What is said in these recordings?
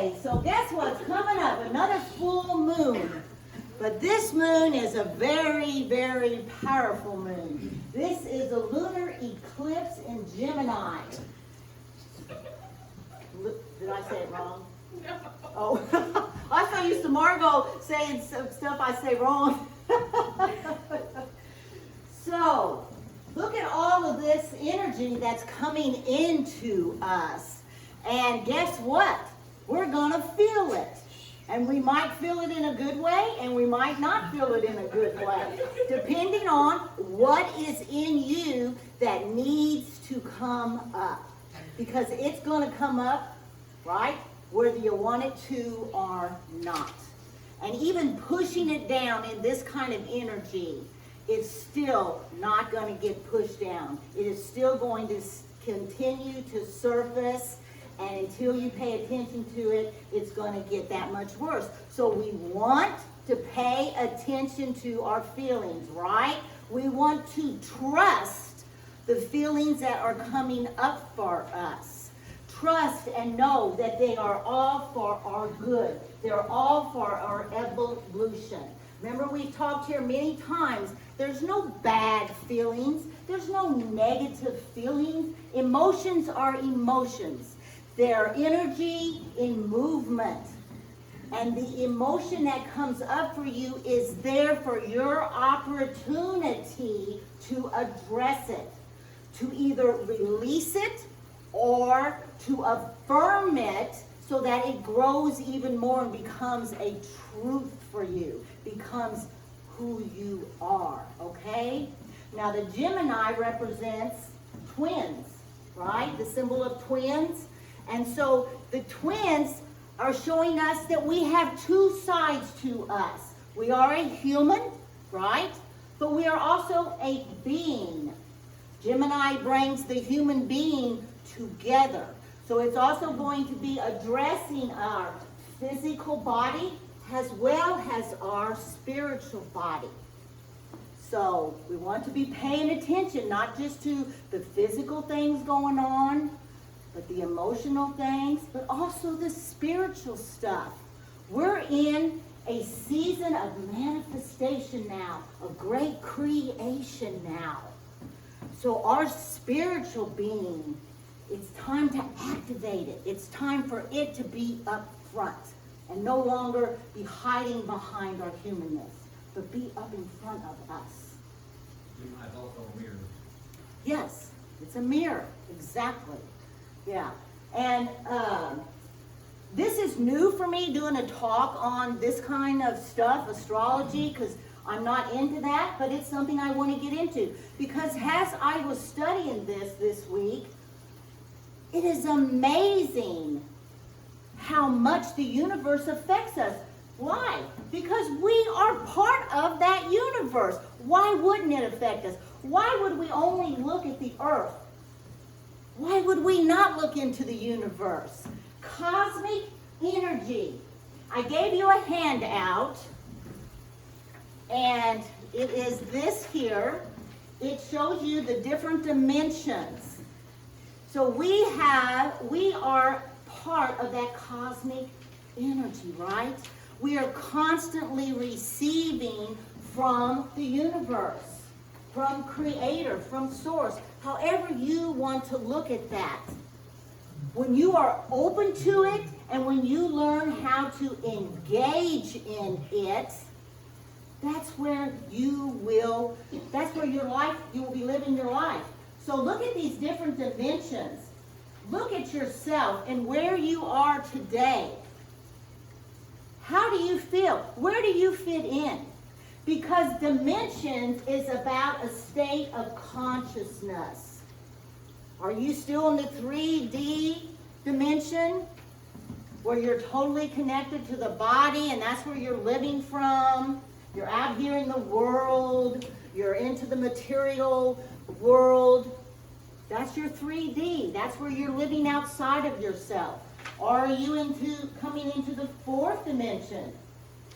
Okay, so guess what's coming up? Another full moon. But this moon is a very, very powerful moon. This is a lunar eclipse in Gemini. Did I say it wrong? No. Oh, I'm so used to Margot saying stuff I say wrong. So, look at all of this energy that's coming into us. And guess what? We're going to feel it. And we might feel it in a good way, and we might not feel it in a good way, depending on what is in you that needs to come up. Because it's going to come up, right, whether you want it to or not. And even pushing it down in this kind of energy, it's still not going to get pushed down. It is still going to continue to surface, and until you pay attention to it, it's going to get that much worse. So we want to pay attention to our feelings, right? We want to trust the feelings that are coming up for us. Trust and know that they are all for our good. They're all for our evolution. Remember, we've talked here many times, there's no bad feelings. There's no negative feelings. Emotions are emotions. They're energy in movement. And the emotion that comes up for you is there for your opportunity to address it, to either release it or to affirm it so that it grows even more and becomes a truth for you, becomes who you are, okay? Now the Gemini represents twins, right? The symbol of twins. And so the twins are showing us that we have two sides to us. We are a human, right? But we are also a being. Gemini brings the human being together. So it's also going to be addressing our physical body as well as our spiritual body. So we want to be paying attention, not just to the physical things going on, but the emotional things, but also the spiritual stuff. We're in a season of manifestation now, of great creation now. So our spiritual being, it's time to activate it. It's time for it to be up front and no longer be hiding behind our humanness, but be up in front of us. Gemini's also a mirror. Yes, it's a mirror, exactly. Yeah, and this is new for me, doing a talk on this kind of stuff, astrology, because I'm not into that, but it's something I want to get into. Because as I was studying this week, it is amazing how much the universe affects us. Why? Because we are part of that universe. Why wouldn't it affect us? Why would we only look at the earth? Why would we not look into the universe? Cosmic energy. I gave you a handout, and it is this here. It shows you the different dimensions. So we are part of that cosmic energy, right? We are constantly receiving from the universe, from Creator, from Source, however you want to look at that. When you are open to it and when you learn how to engage in it, that's where you will be living your life. So look at these different dimensions. Look at yourself and where you are today. How do you feel? Where do you fit in? Because dimensions is about a state of consciousness. Are you still in the 3D dimension where you're totally connected to the body and that's where you're living from? You're out here in the world. You're into the material world. That's your 3D. That's where you're living outside of yourself. Or are you coming into the 4th dimension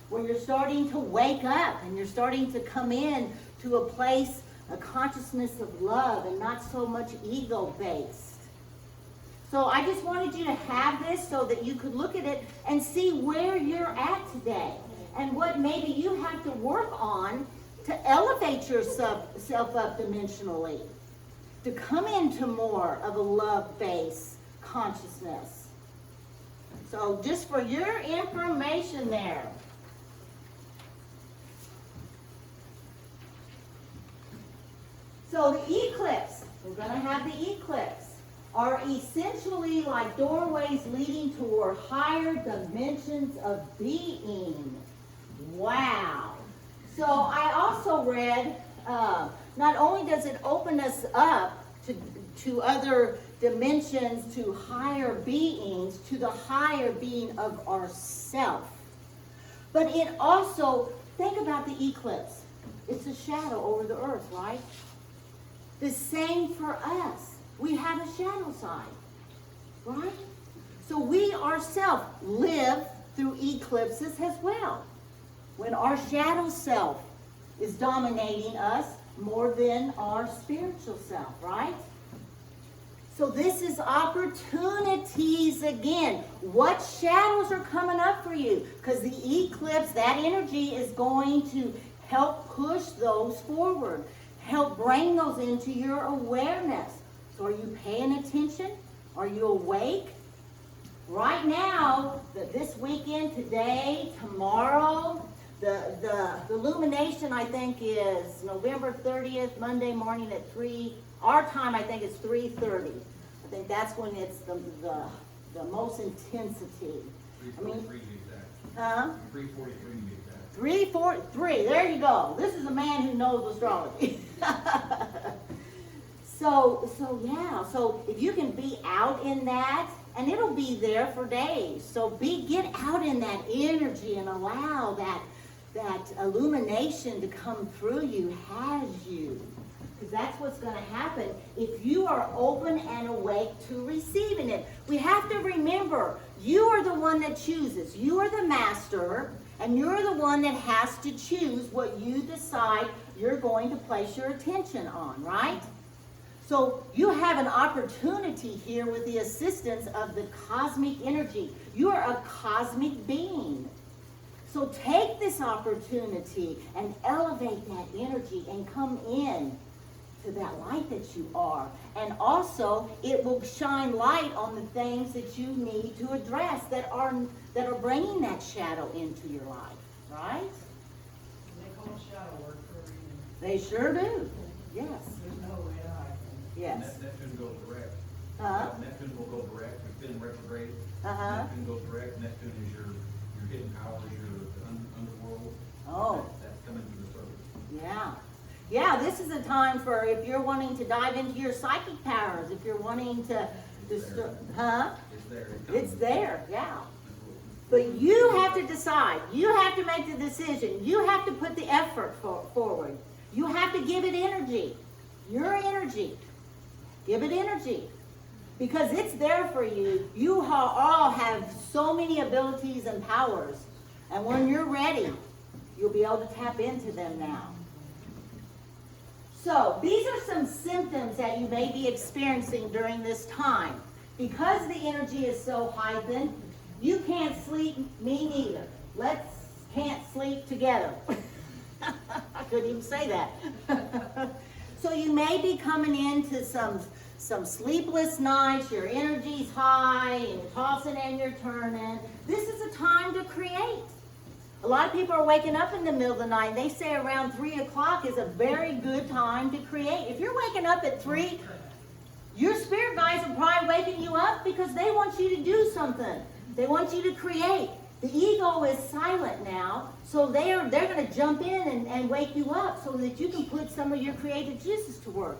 where you're starting to wake up and you're starting to come in to a place, a consciousness of love and not so much ego-based? So I just wanted you to have this so that you could look at it and see where you're at today and what maybe you have to work on to elevate yourself up dimensionally, to come into more of a love-based consciousness. So just for your information there. So the eclipse, we're going to have the eclipse, are essentially like doorways leading toward higher dimensions of being. Wow. So I also read, not only does it open us up to other dimensions, to higher beings, to the higher being of ourself, but it also, think about the eclipse. It's a shadow over the earth, right? The same for us. We have a shadow side, right? So we ourselves live through eclipses as well. When our shadow self is dominating us more than our spiritual self, right? So this is opportunities again. What shadows are coming up for you? Because the eclipse, that energy is going to help push those forward, help bring those into your awareness. So are you paying attention? Are you awake? Right now, this weekend, today, tomorrow, the illumination, I think, is November 30th, Monday morning at 3. Our time, I think, is 3:30. I think that's when it's the most intensity. 3:43 to be exact. Huh? 3:43 to be exact. 3:43. There you go. This is a man who knows astrology. So yeah. So if you can be out in that, and it'll be there for days. So get out in that energy and allow that illumination to come through you, has you. Because that's what's going to happen if you are open and awake to receiving it. We have to remember, you are the one that chooses. You are the master, and you're the one that has to choose what you decide you're going to place your attention on, right? So you have an opportunity here with the assistance of the cosmic energy. You are a cosmic being. So take this opportunity and elevate that energy and come in to that light that you are. And also, it will shine light on the things that you need to address that are bringing that shadow into your life, right? They call it shadow work for a reason. They sure do. Yes. There's no way to hide from it. Yes. Neptune goes direct. Neptune will go direct. It's been retrograde. Neptune goes direct. Neptune is your hidden powers, your underworld. Oh. That's coming to the surface. Yeah. Yeah, this is a time for if you're wanting to dive into your psychic powers, if you're wanting to, It's there. It's there. It's there, yeah. But you have to decide. You have to make the decision. You have to put the effort forward. You have to give it energy. Your energy. Give it energy. Because it's there for you. You all have so many abilities and powers. And when you're ready, you'll be able to tap into them now. So, these are some symptoms that you may be experiencing during this time. Because the energy is so heightened, you can't sleep, me neither. Can't sleep together. I couldn't even say that. So you may be coming into some sleepless nights, your energy's high, and you're tossing and you're turning. This is a time to create. A lot of people are waking up in the middle of the night. They say around 3 o'clock is a very good time to create. If you're waking up at 3, your spirit guides are probably waking you up because they want you to do something. They want you to create. The ego is silent now, so they're going to jump in and wake you up so that you can put some of your creative juices to work.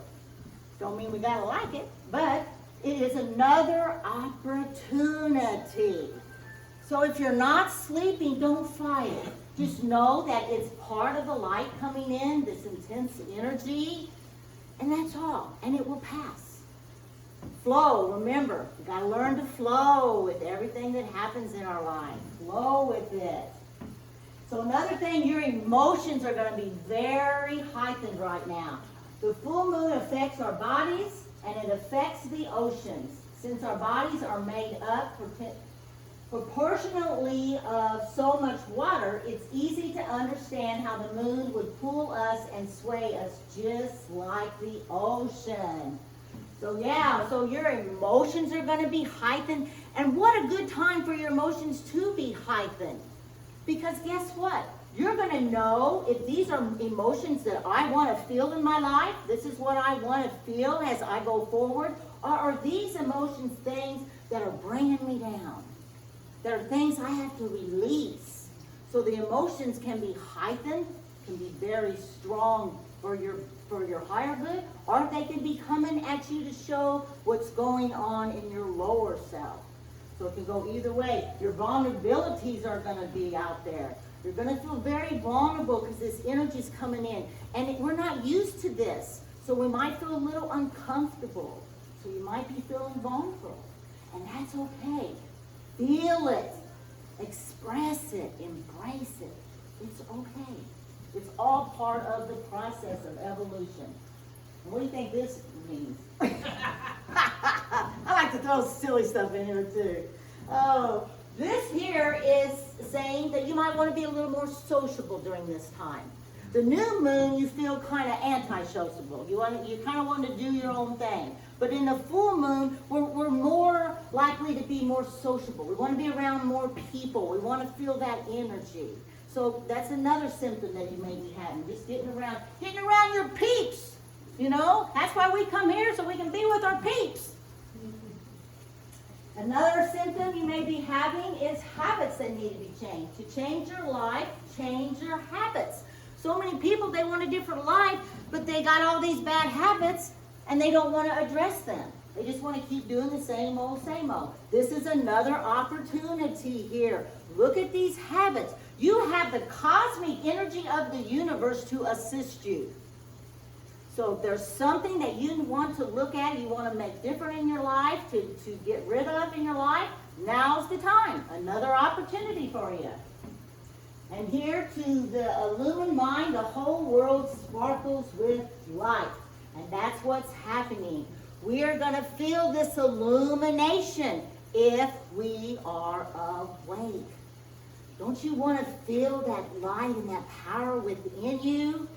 Don't mean we got to like it, but it is another opportunity. So if you're not sleeping, don't fight it. Just know that it's part of the light coming in, this intense energy, and that's all. And it will pass. Flow, remember, you got to learn to flow with everything that happens in our life. Flow with it. So another thing, your emotions are going to be very heightened right now. The full moon affects our bodies, and it affects the oceans. Since our bodies are made up proportionately of so much water, it's easy to understand how the moon would pull us and sway us just like the ocean. So yeah, so your emotions are going to be heightened. And what a good time for your emotions to be heightened. Because guess what? You're going to know if these are emotions that I want to feel in my life, this is what I want to feel as I go forward, or are these emotions things that are bringing me down? That are things I have to release. So the emotions can be heightened, can be very strong for your higher good, or they can be coming at you to show what's going on in your lower self. So it can go either way. Your vulnerabilities are going to be out there. You're going to feel very vulnerable because this energy is coming in. And we're not used to this. So we might feel a little uncomfortable. So you might be feeling vulnerable. And that's okay. Feel it. Express it. Embrace it. It's okay. It's all part of the process of evolution. What do you think this means? I like to throw silly stuff in here too. Oh, this here is saying that you might want to be a little more sociable during this time. The new moon, you feel kind of anti-sociable. You kind of want to do your own thing. But in the full moon, we're more likely to be more sociable. We want to be around more people. We want to feel that energy. So that's another symptom that you may be having. Just getting around your peeps. You know, that's why we come here, so we can be with our peeps. Another symptom you may be having is habits that need to be changed. To change your life, change your habits. So many people, they want a different life, but they got all these bad habits, and they don't want to address them. They just want to keep doing the same old, same old. This is another opportunity here. Look at these habits. You have the cosmic energy of the universe to assist you. So if there's something that you want to look at, you want to make different in your life, to get rid of in your life, now's the time. Another opportunity for you. And here to the illumined mind, the whole world sparkles with light. And that's what's happening. We are going to feel this illumination if we are awake. Don't you want to feel that light and that power within you?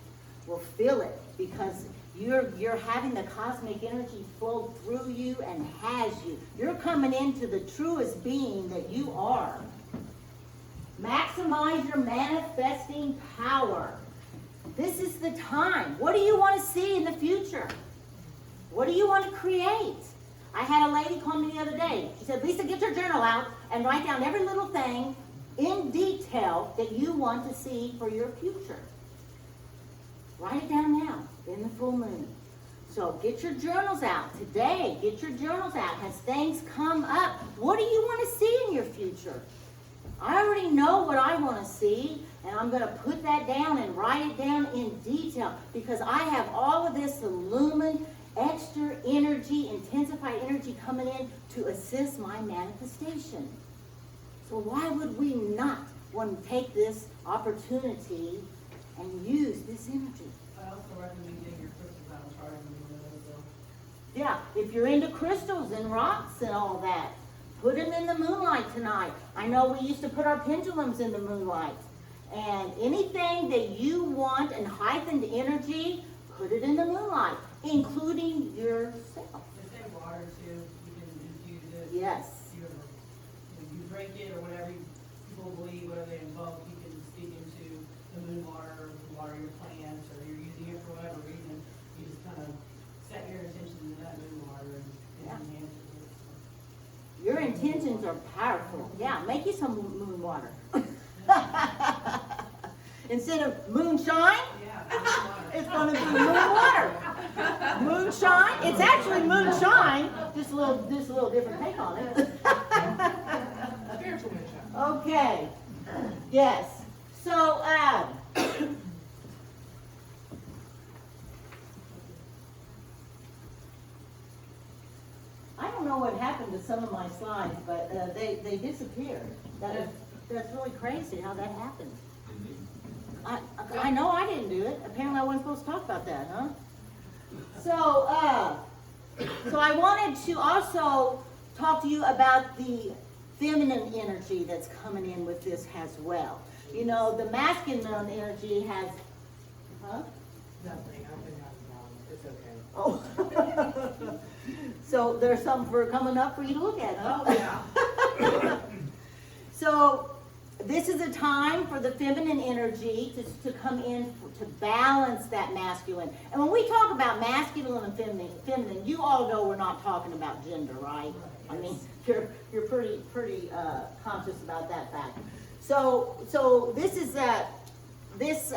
Well, feel it, because you're having the cosmic energy flow through you and has you. You're coming into the truest being that you are. Maximize your manifesting power. This is the time. What do you want to see in the future? What do you want to create? I had a lady call me the other day. She said, Lisa, get your journal out and write down every little thing in detail that you want to see for your future. Write it down now, in the full moon. So get your journals out today. Get your journals out. As things come up, what do you want to see in your future? I already know what I want to see, and I'm going to put that down and write it down in detail, because I have all of this illumined, extra energy, intensified energy coming in to assist my manifestation. So why would we not want to take this opportunity and use this energy? I also recommend getting your crystals out and charging them when they're still. Yeah, if you're into crystals and rocks and all that, put them in the moonlight tonight. I know we used to put our pendulums in the moonlight. And anything that you want and heightened energy, put it in the moonlight, including yourself. Just say water too. You can infuse it. Yes. You drink it or whatever people believe, whatever they invoke, you can speak into the moon water, or water your plants, or you're using it for whatever reason. You just kind of set your intention to that moon water and enhance it. Your intentions are powerful. Yeah, make you some moon water. Instead of moonshine, it's going to be moon water. Moonshine, it's actually moonshine, just a little different take on it. Spiritual moonshine. Okay. Yes. So, I don't know what happened to some of my slides, but they disappeared. That's really crazy how that happened. I know I didn't do it. Apparently I wasn't supposed to talk about that, huh? So, So I wanted to also talk to you about the feminine energy that's coming in with this as well. You know, the masculine energy has, huh? Nothing, I've been having problems, it's okay. Oh. So there's something coming up for you to look at, huh? Oh, yeah. So this is a time for the feminine energy to come in to balance that masculine. And when we talk about masculine and feminine, you all know we're not talking about gender, right? I mean, you're pretty conscious about that fact. So this is this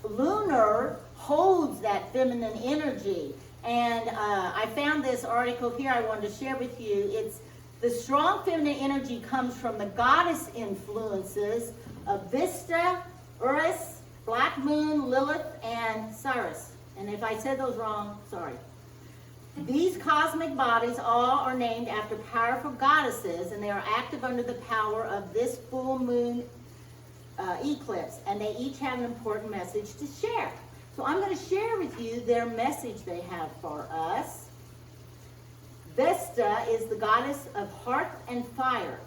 lunar holds that feminine energy. And I found this article here I wanted to share with you. It's the strong feminine energy comes from the goddess influences of Vesta, Urus, Black Moon, Lilith, and Ceres. And if I said those wrong, sorry. These cosmic bodies all are named after powerful goddesses, and they are active under the power of this full moon eclipse, and they each have an important message to share. So I'm going to share with you their message they have for us. Vesta is the goddess of hearth and fire.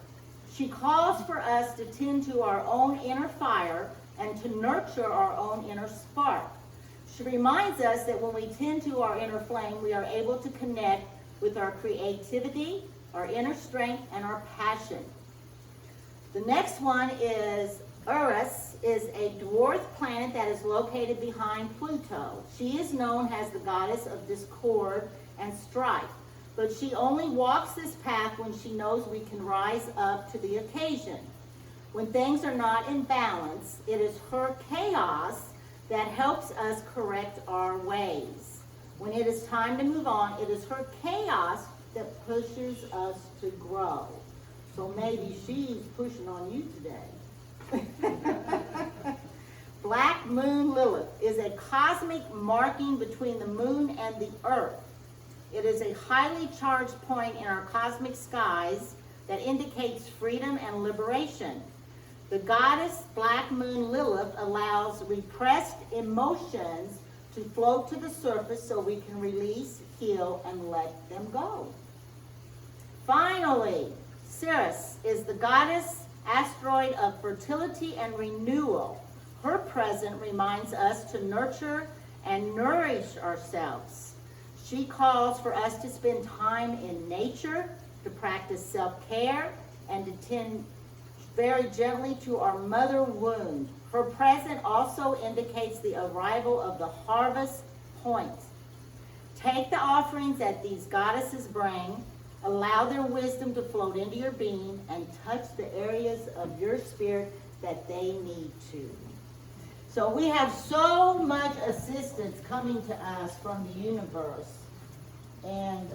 She calls for us to tend to our own inner fire and to nurture our own inner spark. She reminds us that when we tend to our inner flame, we are able to connect with our creativity, our inner strength, and our passion. The next one is Urus, is a dwarf planet that is located behind Pluto. She is known as the goddess of discord and strife, but she only walks this path when she knows we can rise up to the occasion. When things are not in balance, it is her chaos that helps us correct our ways. When it is time to move on, it is her chaos that pushes us to grow. So maybe she's pushing on you today. Black Moon Lilith is a cosmic marking between the moon and the earth. It is a highly charged point in our cosmic skies that indicates freedom and liberation. The goddess Black Moon Lilith allows repressed emotions to float to the surface so we can release, heal, and let them go. Finally, Ceres is the goddess asteroid of fertility and renewal. Her presence reminds us to nurture and nourish ourselves. She calls for us to spend time in nature, to practice self-care, and to tend very gently to our mother wound. Her presence also indicates the arrival of the harvest point. Take the offerings that these goddesses bring, allow their wisdom to float into your being, and touch the areas of your spirit that they need to. So we have so much assistance coming to us from the universe. And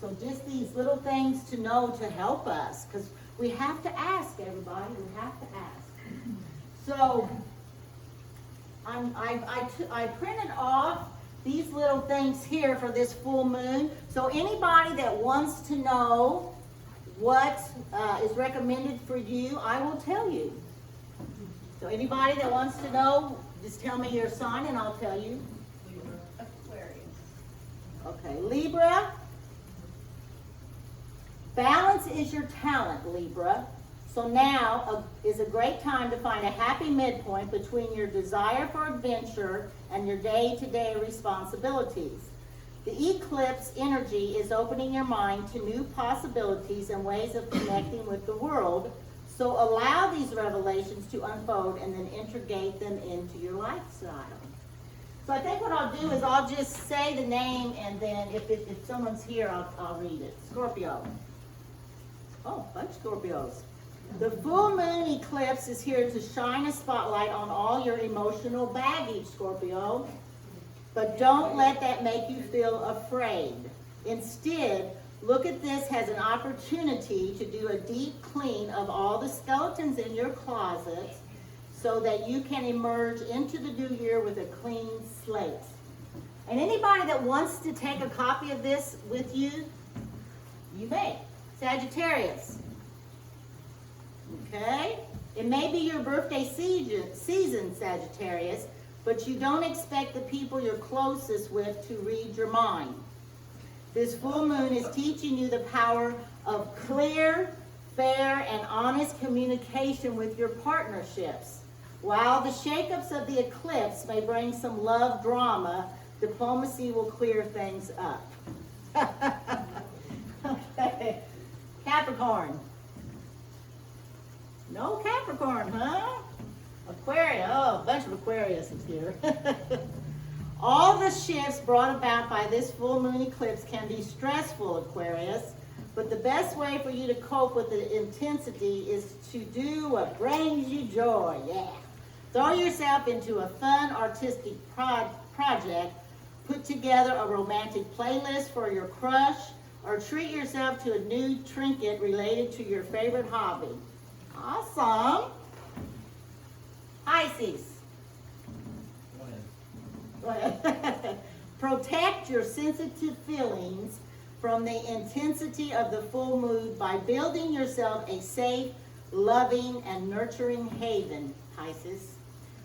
so just these little things to know to help us, because we have to ask, everybody. We have to ask. So I printed off these little things here for this full moon. So anybody that wants to know what is recommended for you, I will tell you. So anybody that wants to know, just tell me your sign and I'll tell you. Libra. Aquarius. Okay, Libra. Balance is your talent, Libra. So now is a great time to find a happy midpoint between your desire for adventure and your day-to-day responsibilities. The eclipse energy is opening your mind to new possibilities and ways of connecting with the world. So allow these revelations to unfold and then integrate them into your lifestyle. So I think what I'll do is I'll just say the name, and then if someone's here, I'll read it. Scorpio. Oh, a bunch of Scorpios. The full moon eclipse is here to shine a spotlight on all your emotional baggage, Scorpio. But don't let that make you feel afraid. Instead, look at this as an opportunity to do a deep clean of all the skeletons in your closet so that you can emerge into the new year with a clean slate. And anybody that wants to take a copy of this with you, you may. Sagittarius. Okay? It may be your birthday season, Sagittarius, but you don't expect the people you're closest with to read your mind. This full moon is teaching you the power of clear, fair, and honest communication with your partnerships. While the shakeups of the eclipse may bring some love drama, diplomacy will clear things up. Okay. Capricorn. No Capricorn, huh? Aquarius. Oh, a bunch of Aquarius is here. All the shifts brought about by this full moon eclipse can be stressful, Aquarius, but the best way for you to cope with the intensity is to do what brings you joy. Yeah. Throw yourself into a fun artistic project, put together a romantic playlist for your crush, or treat yourself to a new trinket related to your favorite hobby. Awesome. Pisces. Go ahead. Protect your sensitive feelings from the intensity of the full moon by building yourself a safe, loving, and nurturing haven, Pisces.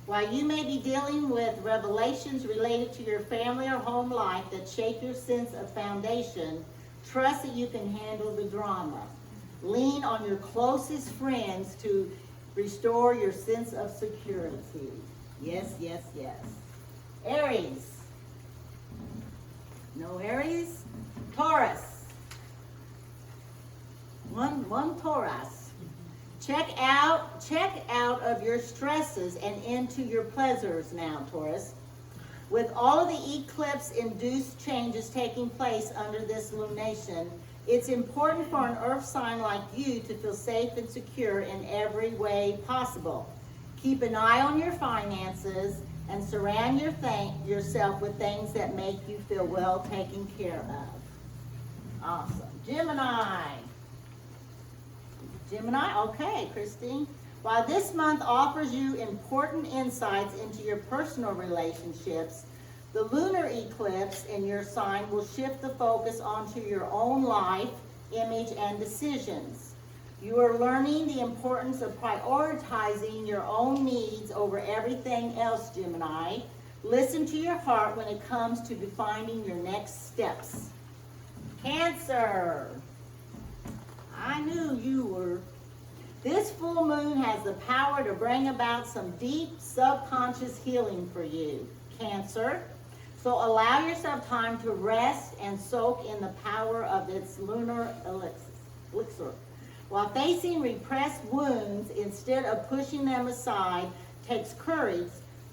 While you may be dealing with revelations related to your family or home life that shake your sense of foundation, trust that you can handle the drama. Lean on your closest friends to restore your sense of security. Yes, yes, yes. Aries. No Aries? Taurus. One Taurus. Check out of your stresses and into your pleasures now, Taurus. With all of the eclipse-induced changes taking place under this lunation, it's important for an earth sign like you to feel safe and secure in every way possible. Keep an eye on your finances and surround yourself with things that make you feel well taken care of. Awesome. Gemini. Gemini, okay, Christine. While this month offers you important insights into your personal relationships, the lunar eclipse in your sign will shift the focus onto your own life, image, and decisions. You are learning the importance of prioritizing your own needs over everything else, Gemini. Listen to your heart when it comes to defining your next steps. Cancer. I knew you were. This full moon has the power to bring about some deep subconscious healing for you, Cancer. So allow yourself time to rest and soak in the power of its lunar elixir. While facing repressed wounds, instead of pushing them aside, takes courage.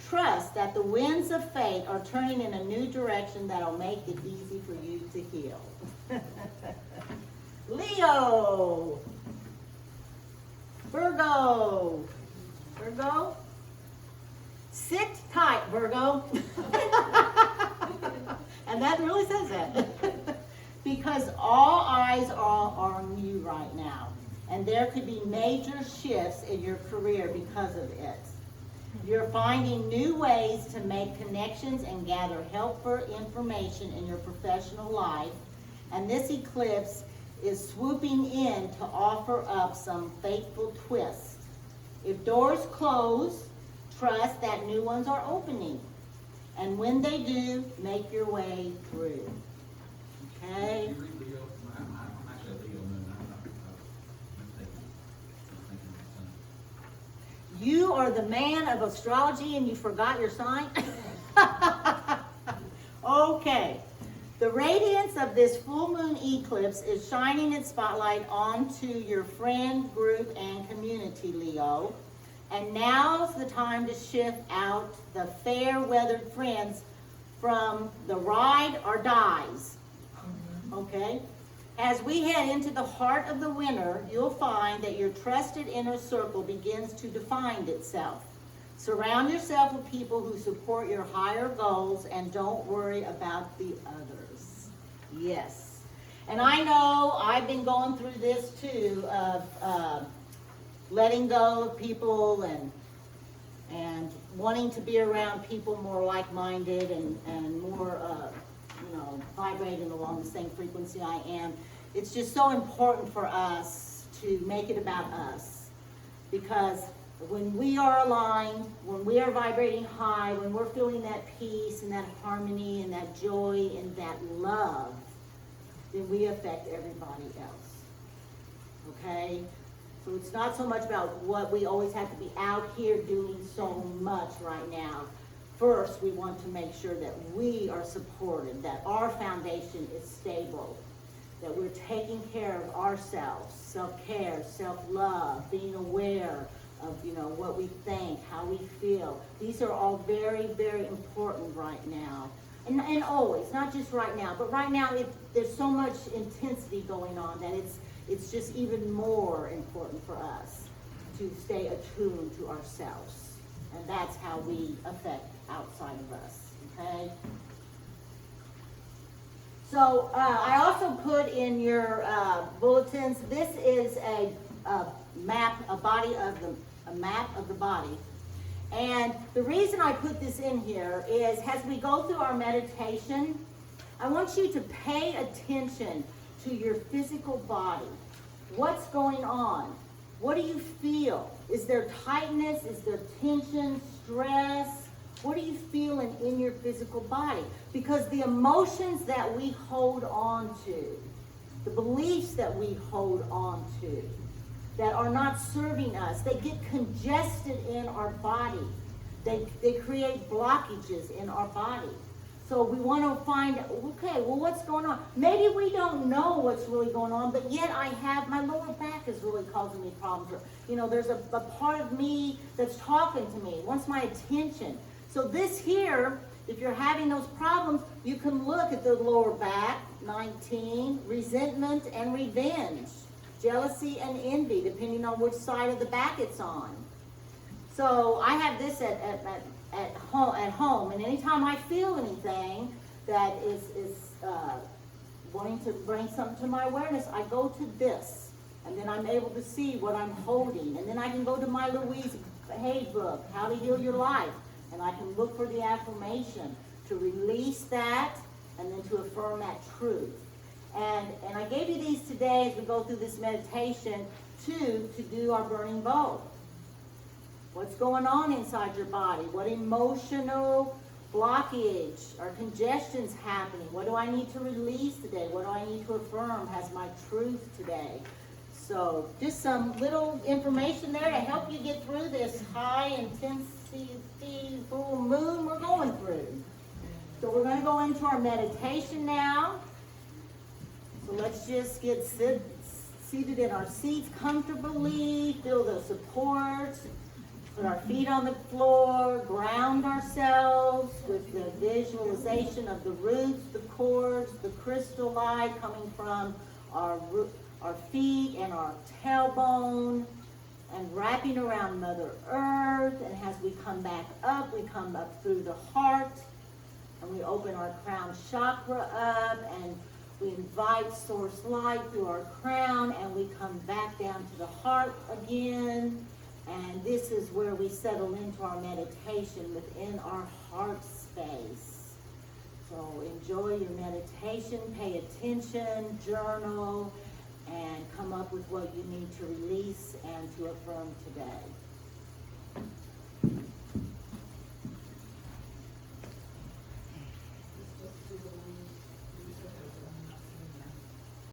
Trust that the winds of fate are turning in a new direction that'll make it easy for you to heal. Leo. Virgo. Virgo. Sit tight, Virgo. And that really says that. Because all eyes are on you right now. And there could be major shifts in your career because of it. You're finding new ways to make connections and gather helpful information in your professional life. And this eclipse is swooping in to offer up some fateful twists. If doors close, trust that new ones are opening. And when they do, make your way through. Okay? You read Leo? I'm actually a Leo moon. I'm thinking my son. You are the man of astrology and you forgot your sign? Okay. The radiance of this full moon eclipse is shining its spotlight onto your friend group and community, Leo. And now's the time to shift out the fair-weathered friends from the ride or dies. Okay? As we head into the heart of the winter, you'll find that your trusted inner circle begins to define itself. Surround yourself with people who support your higher goals and don't worry about the others. Yes. And I know I've been going through this too, of letting go of people and wanting to be around people more like-minded and more, vibrating along the same frequency I am. It's just so important for us to make it about us. Because when we are aligned, when we are vibrating high, when we're feeling that peace and that harmony and that joy and that love, then we affect everybody else. Okay? So it's not so much about what we always have to be out here doing so much right now. First, we want to make sure that we are supported, that our foundation is stable, that we're taking care of ourselves, self-care, self-love, being aware of, what we think, how we feel. These are all very, very important right now. And always, not just right now, but right now there's so much intensity going on that it's just even more important for us to stay attuned to ourselves. And that's how we affect outside of us, okay? So I also put in your bulletins, this is a map of the body. And the reason I put this in here is as we go through our meditation, I want you to pay attention to your physical body. What's going on? What do you feel? Is there tightness? Is there tension, stress? What are you feeling in your physical body? Because the emotions that we hold on to, the beliefs that we hold on to, that are not serving us, they get congested in our body. They create blockages in our body. So we want to find, okay, well, what's going on? Maybe we don't know what's really going on, but yet my lower back is really causing me problems. Or, there's a part of me that's talking to me, wants my attention. So this here, if you're having those problems, you can look at the lower back, 19, resentment and revenge, jealousy and envy, depending on which side of the back it's on. So I have this at home, and anytime I feel anything that is wanting to bring something to my awareness, I go to this, and then I'm able to see what I'm holding, and then I can go to my Louise Hay book, How to Heal Your Life, and I can look for the affirmation to release that, and then to affirm that truth. And I gave you these today as we go through this meditation to do our burning bowl. What's going on inside your body? What emotional blockage or congestion's happening? What do I need to release today? What do I need to affirm as my truth today? So just some little information there to help you get through this high intensity full moon we're going through. So we're going to go into our meditation now. So let's just get seated in our seats comfortably, feel the support. Put our feet on the floor, ground ourselves with the visualization of the roots, the cords, the crystal light coming from our feet and our tailbone and wrapping around Mother Earth. And as we come back up, we come up through the heart and we open our crown chakra up and we invite source light through our crown and we come back down to the heart again. And this is where we settle into our meditation within our heart space. So enjoy your meditation, pay attention, journal, and come up with what you need to release and to affirm today.